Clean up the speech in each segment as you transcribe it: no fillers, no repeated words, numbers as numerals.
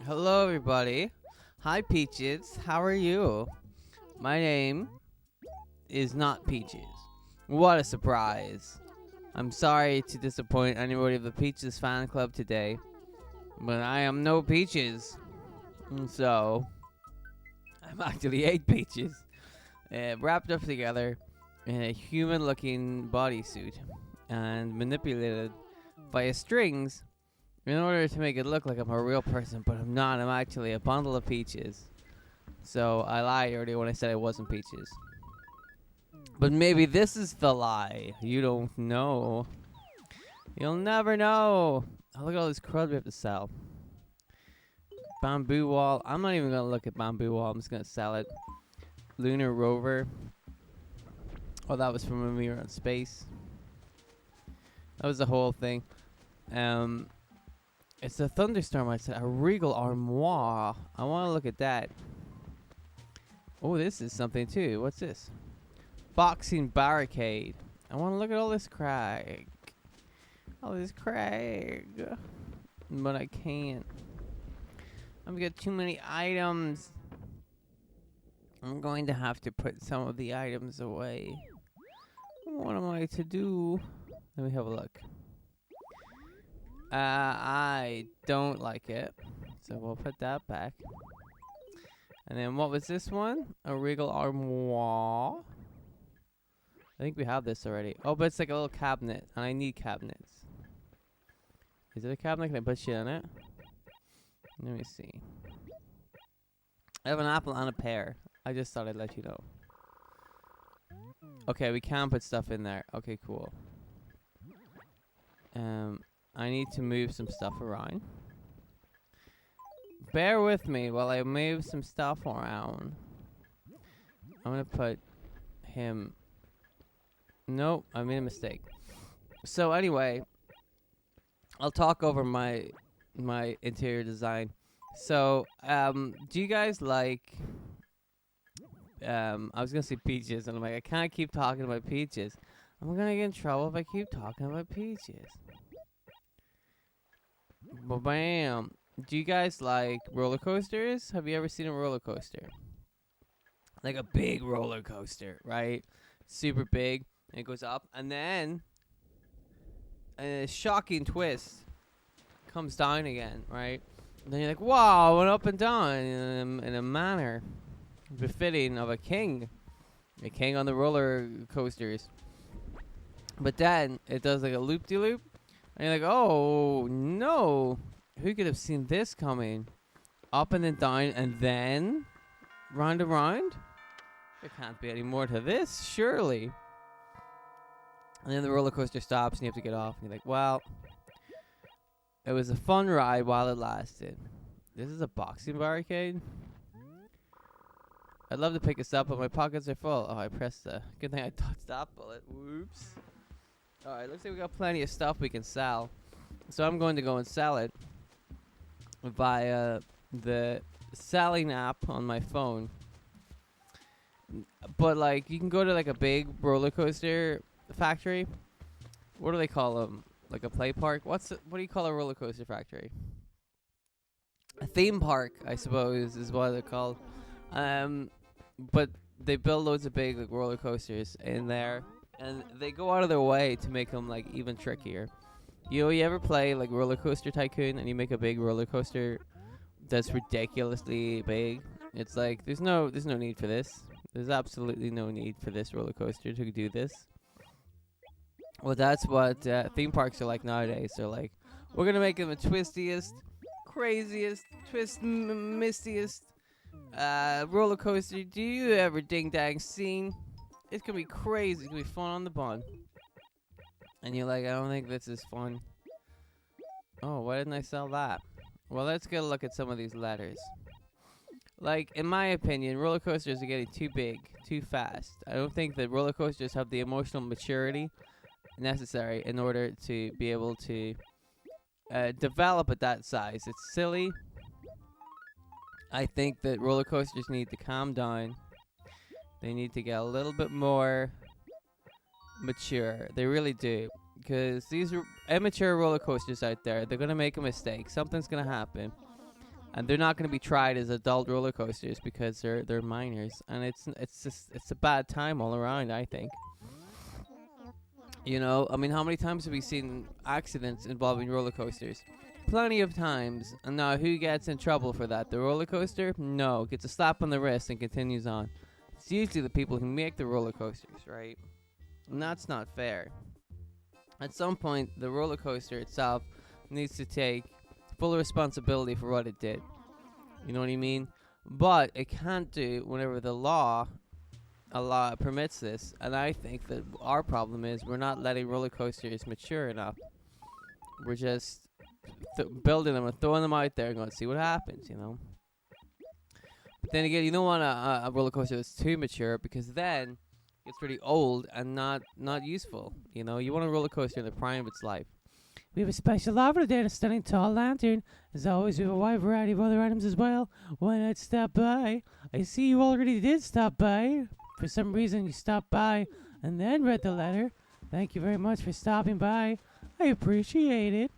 Hello, everybody. Hi, Peaches. How are you? My name is not Peaches. What a surprise. I'm sorry to disappoint anybody of the Peaches fan club today, but I am no Peaches. And so, I'm actually 8 Peaches, wrapped up together in a human looking bodysuit and manipulated via strings in order to make it look like I'm a real person, but I'm not. I'm actually a bundle of peaches. So I lied earlier when I said I wasn't peaches. But maybe this is the lie. You don't know. You'll never know. Oh, look at all this crud we have to sell. Bamboo wall. I'm not even going to look at bamboo wall. I'm just going to sell it. Lunar rover. Oh, that was from when we were in space. That was the whole thing. It's a thunderstorm. I said a regal armoire. I want to look at that. Oh, this is something too. What's this? Boxing barricade. I want to look at all this crag. All this crag. But I can't. I've got too many items. I'm going to have to put some of the items away. What am I to do? Let me have a look. I don't like it. So we'll put that back. And then what was this one? A regal armoire. I think we have this already. Oh, but it's like a little cabinet. And I need cabinets. Is it a cabinet? Can I put shit in it? Let me see. I have an apple and a pear. I just thought I'd let you know. Okay, we can put stuff in there. Okay, cool. I need to move some stuff around. Bear with me while I move some stuff around. I'm gonna put him. Nope, I made a mistake. So anyway, I'll talk over my interior design. So, do you guys like? I was gonna say peaches, and I'm like, I can't keep talking about peaches. I'm gonna get in trouble if I keep talking about peaches. Bam. Do you guys like roller coasters? Have you ever seen a roller coaster? Like a big roller coaster, right? Super big. And it goes up. And then a shocking twist comes down again, right? And then you're like, wow, went up and down in a manner befitting of a king. A king on the roller coasters. But then it does like a loop-de-loop. And you're like, oh, no. Who could have seen this coming? Up and then down and then round and round? There can't be any more to this, surely. And then the roller coaster stops and you have to get off. And you're like, well, it was a fun ride while it lasted. This is a boxing barricade? I'd love to pick this up, but my pockets are full. Oh, I pressed the... Good thing I touched that bullet. Whoops. Alright, looks like we got plenty of stuff we can sell. So I'm going to go and sell it via the selling app on my phone. But like, you can go to like a big roller coaster factory. What do they call them? Like a play park? What do you call a roller coaster factory? A theme park, I suppose, is what they're called. But they build loads of big like roller coasters in there. And they go out of their way to make them like even trickier. You know, you ever play like Roller Coaster Tycoon and you make a big roller coaster that's ridiculously big? It's like there's no need for this. There's absolutely no need for this roller coaster to do this. Well, that's what theme parks are like nowadays. They're like, we're gonna make them the twistiest, craziest, mistiest roller coaster do you ever ding dang seen? It's gonna be crazy. It's gonna be fun on the bun. And you're like, I don't think this is fun. Oh, why didn't I sell that? Well, let's get a look at some of these letters. Like, in my opinion, roller coasters are getting too big, too fast. I don't think that roller coasters have the emotional maturity necessary in order to be able to develop at that size. It's silly. I think that roller coasters need to calm down. They need to get a little bit more mature. They really do. Because these immature roller coasters out there, they're going to make a mistake. Something's going to happen. and they're not going to be tried as adult roller coasters because they're minors, and it's a bad time all around, I think. You know, I mean, how many times have we seen accidents involving roller coasters? Plenty of times. And now, who gets in trouble for that? The roller coaster? No, gets a slap on the wrist and continues on. It's usually the people who make the roller coasters, right? And that's not fair. At some point, the roller coaster itself needs to take full responsibility for what it did. You know what I mean? But it can't do whenever the law permits this, and I think that our problem is we're not letting roller coasters mature enough. We're just building them and throwing them out there and going to see what happens, you know. But then again, you don't want a roller coaster that's too mature, because then it's really old and not useful. You know, you want a roller coaster in the prime of its life. We have a special offer today, a stunning tall lantern. As always, we have a wide variety of other items as well. Why not stop by? I see you already did stop by. For some reason, you stopped by and then read the letter. Thank you very much for stopping by. I appreciate it.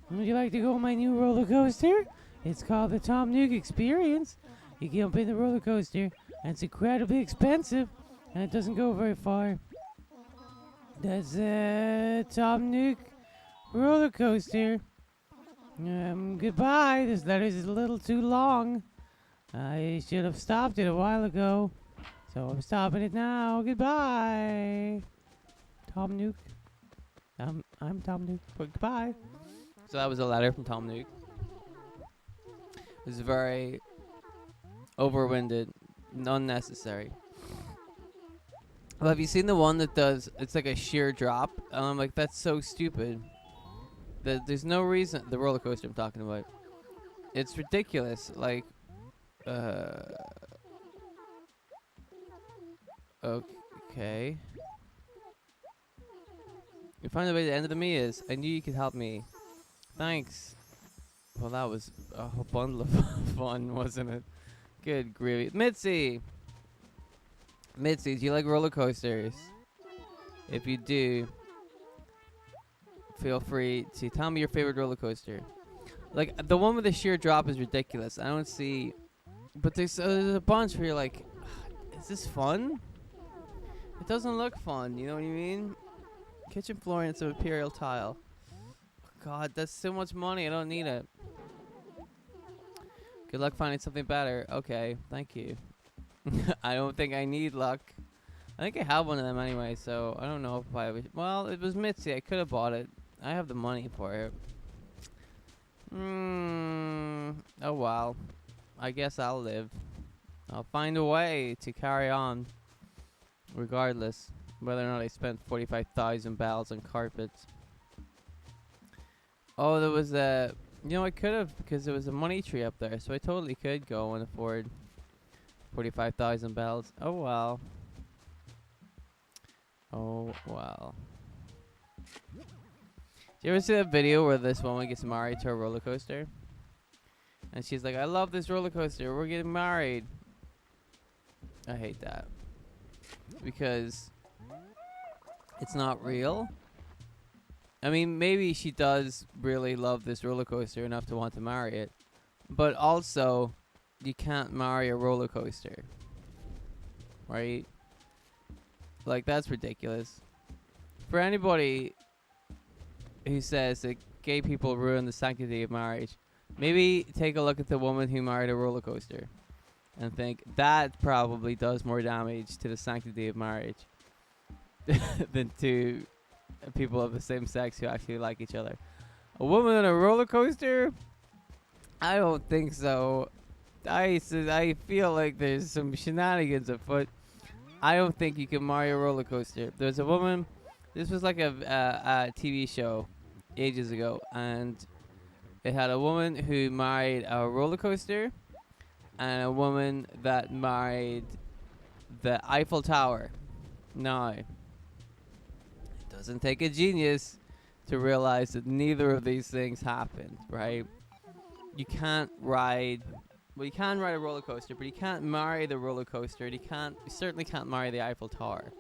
Would you like to go on my new roller coaster? It's called the Tom Nook Experience. You jump in the roller coaster, and it's incredibly expensive, and it doesn't go very far. That's Tom Nook roller coaster. Goodbye. This letter is a little too long. I should have stopped it a while ago. So I'm stopping it now. Goodbye. Tom Nook. I'm Tom Nook. Goodbye. So that was a letter from Tom Nook. It was very overwinded, unnecessary. Well, have you seen the one that does, it's like a sheer drop? And I'm like, that's so stupid. There's no reason, the roller coaster I'm talking about. It's ridiculous. Like, okay. You find the way to the end of the me is. I knew you could help me. Thanks. Well, that was a whole bundle of fun, wasn't it? Good grief. Mitzi, do you like roller coasters? If you do, feel free to tell me your favorite roller coaster. Like, the one with the sheer drop is ridiculous. I don't see... But there's a bunch where you're like, is this fun? It doesn't look fun, you know what I mean? Kitchen flooring and some imperial tile. God, that's so much money. I don't need it. Good luck finding something better. Okay, thank you. I don't think I need luck. I think I have one of them anyway, so I don't know if I would. Well, it was Mitzi. I could have bought it. I have the money for it. Oh well. I guess I'll live. I'll find a way to carry on. Regardless. Whether or not I spent 45,000 bells on carpets. Oh, there was a... You know, I could have, because there was a money tree up there, so I totally could go and afford 45,000 bells. Oh, well. Oh, well. Did you ever see that video where this woman gets married to a roller coaster? And she's like, I love this roller coaster. We're getting married. I hate that. Because it's not real. I mean, maybe she does really love this roller coaster enough to want to marry it. But also, you can't marry a roller coaster. Right? Like, that's ridiculous. For anybody who says that gay people ruin the sanctity of marriage, maybe take a look at the woman who married a roller coaster and think that probably does more damage to the sanctity of marriage than to people of the same sex who actually like each other. A woman on a roller coaster? I don't think so. I feel like there's some shenanigans afoot. I don't think you can marry a roller coaster. There's a woman. This was like a TV show ages ago, and it had a woman who married a roller coaster and a woman that married the Eiffel Tower. Now, it doesn't take a genius to realize that neither of these things happened, right? You can't ride... Well, you can ride a roller coaster, but you can't marry the roller coaster. You certainly can't marry the Eiffel Tower,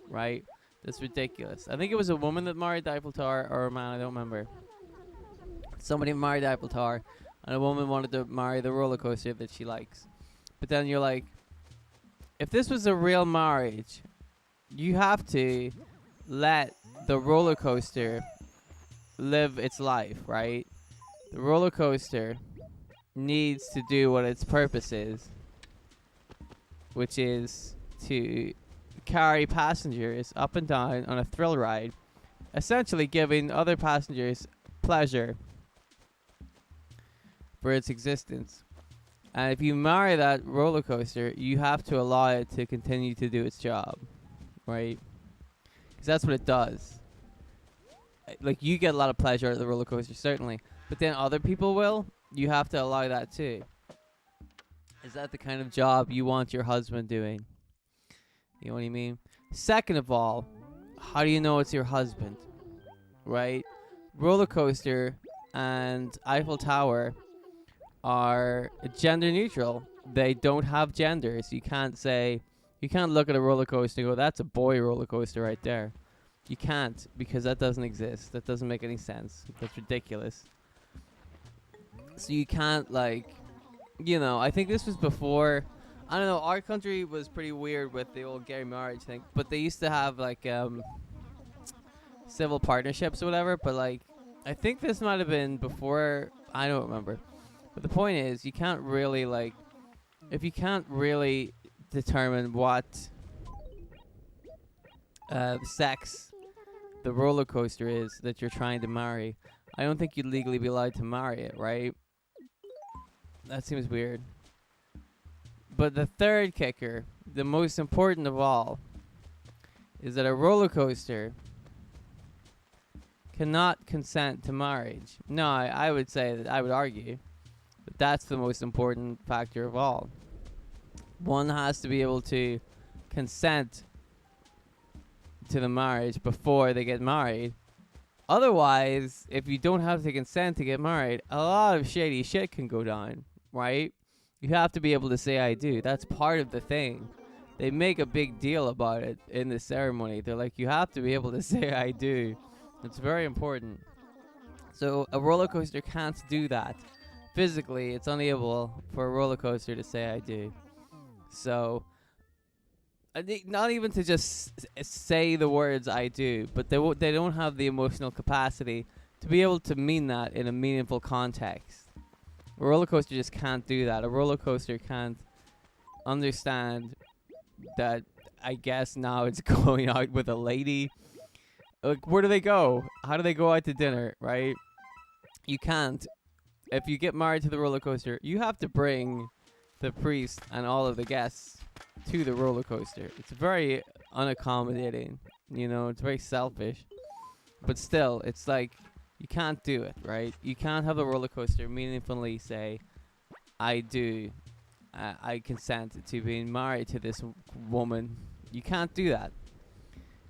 right? That's ridiculous. I think it was a woman that married the Eiffel Tower, or a man, I don't remember. Somebody married the Eiffel Tower, and a woman wanted to marry the roller coaster that she likes. But then you're like, if this was a real marriage, you have to let the roller coaster live its life, right? The roller coaster needs to do what its purpose is, which is to carry passengers up and down on a thrill ride, essentially giving other passengers pleasure for its existence. And if you marry that roller coaster, you have to allow it to continue to do its job, right? Because that's what it does. Like, you get a lot of pleasure out of the roller coaster, certainly, but then other people will. You have to allow that too. Is that the kind of job you want your husband doing? You know what I mean? Second of all, how do you know it's your husband? Right? Roller coaster and Eiffel Tower are gender neutral. They don't have genders. You can't look at a roller coaster and go, that's a boy roller coaster right there. You can't, because that doesn't exist. That doesn't make any sense. That's ridiculous. So you can't, like, you know, I think this was before, I don't know, our country was pretty weird with the old gay marriage thing, but they used to have, like, civil partnerships or whatever, but, like, I think this might have been before, I don't remember. But the point is, you can't really, like, if you can't really determine what sex the roller coaster is that you're trying to marry, I don't think you'd legally be allowed to marry it, right? That seems weird. But the third kicker, the most important of all, is that a roller coaster cannot consent to marriage. No, I would say that, I would argue that that's the most important factor of all. One has to be able to consent to the marriage before they get married. Otherwise, if you don't have to consent to get married, a lot of shady shit can go down, right? You have to be able to say I do. That's part of the thing. They make a big deal about it in the ceremony. They're like, you have to be able to say I do. It's very important. So a roller coaster can't do that. Physically, it's unable for a roller coaster to say I do. So, not even to just say the words I do, but they don't have the emotional capacity to be able to mean that in a meaningful context. A roller coaster just can't do that. A roller coaster can't understand that, I guess now it's going out with a lady. Like, where do they go? How do they go out to dinner, right? You can't. If you get married to the roller coaster, you have to bring the priest and all of the guests to the roller coaster. It's very unaccommodating, you know, it's very selfish. But still, it's like, you can't do it, right? You can't have the roller coaster meaningfully say, I do, I consent to being married to this woman. You can't do that.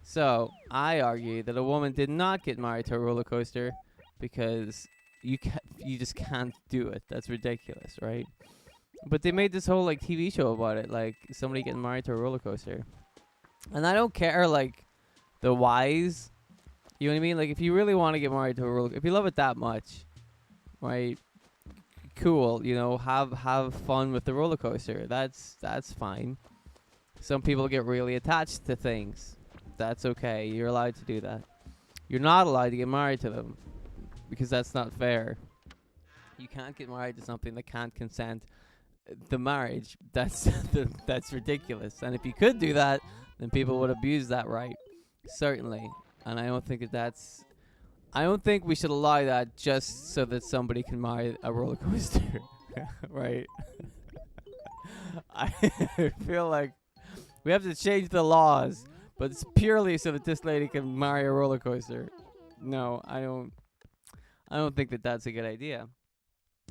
So, I argue that a woman did not get married to a roller coaster because you just can't do it. That's ridiculous, right? But they made this whole, like, TV show about it, like, somebody getting married to a roller coaster. And I don't care, like, the whys. You know what I mean? Like, if you really want to get married to a roller coaster, if you love it that much, right, cool, you know, have fun with the roller coaster. That's fine. Some people get really attached to things. That's okay. You're allowed to do that. You're not allowed to get married to them because that's not fair. You can't get married to something that can't consent the marriage. That's that's ridiculous. And if you could do that, then people would abuse that right. Certainly. And I don't think I don't think we should allow that just so that somebody can marry a roller coaster. Right? I feel like we have to change the laws, but it's purely so that this lady can marry a roller coaster. No, I don't think that that's a good idea.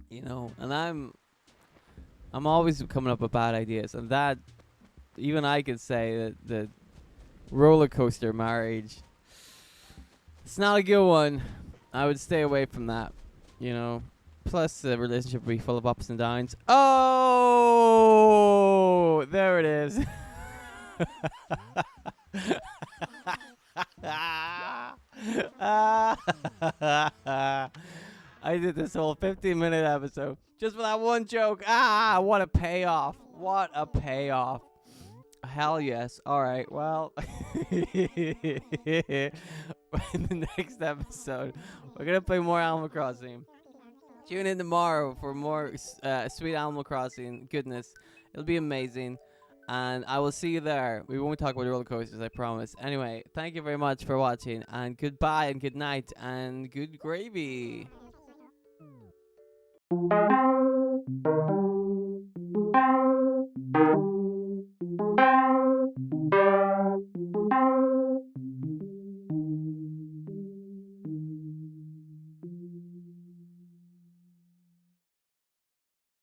You know, and I'm always coming up with bad ideas, and that even I could say that the roller coaster marriage, it's not a good one. I would stay away from that, you know. Plus, the relationship would be full of ups and downs. Oh, there it is. I did this whole 15-minute episode just for that one joke. Ah, what a payoff. What a payoff. Hell yes. All right. Well, in the next episode, we're going to play more Animal Crossing. Tune in tomorrow for more sweet Animal Crossing goodness. It'll be amazing. And I will see you there. We won't talk about roller coasters, I promise. Anyway, thank you very much for watching. And goodbye and good night and good gravy.